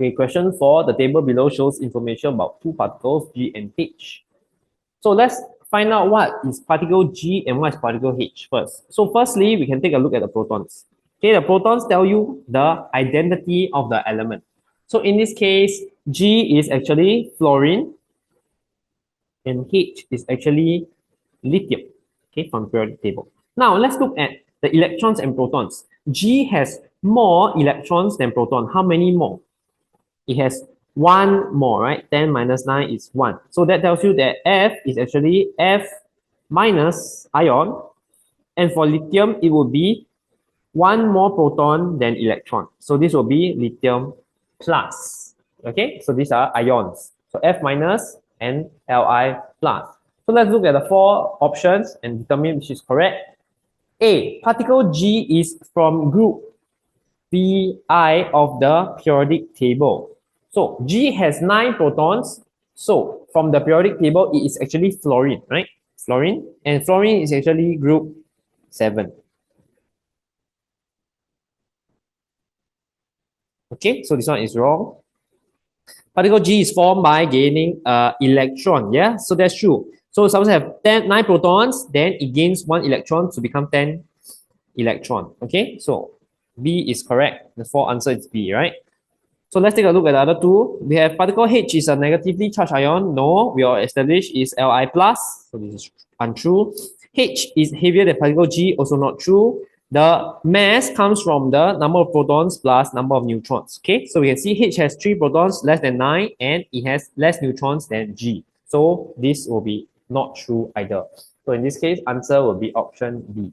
Okay, question 4. The table below shows information about two particles, G and H. So let's find out what is particle G and what is particle H first. So firstly, we can take a look at the protons. Okay, the protons tell you the identity of the element. So in this case, G is actually fluorine and H is actually lithium, okay, from periodic table. Now let's look at the electrons and protons. G has more electrons than proton. How many more? It has one more, right? 10 minus 9 is 1. So that tells you that F is actually F minus ion. And for lithium, it will be one more proton than electron. So this will be lithium plus. Okay, so these are ions. So F minus and Li plus. So let's look at the four options and determine which is correct. A, particle G is from group Vi of the periodic table. So G has 9 protons. So from the periodic table, it is actually fluorine, right? Fluorine. And fluorine is actually group 7. Okay, so this one is wrong. Particle G is formed by gaining electron. Yeah, so that's true. So suppose I have 9 protons, then it gains 1 electron to become 10 electron. Okay, so B is correct. The 4 answer is B, right? So let's take a look at the other two. We have particle H is a negatively charged ion. No, we all established is Li plus. So this is untrue. H is heavier than particle G. Also not true. The mass comes from the number of protons plus number of neutrons. Okay, so we can see H has 3 protons less than 9 and it has less neutrons than G. So this will be not true either. So in this case, answer will be option B.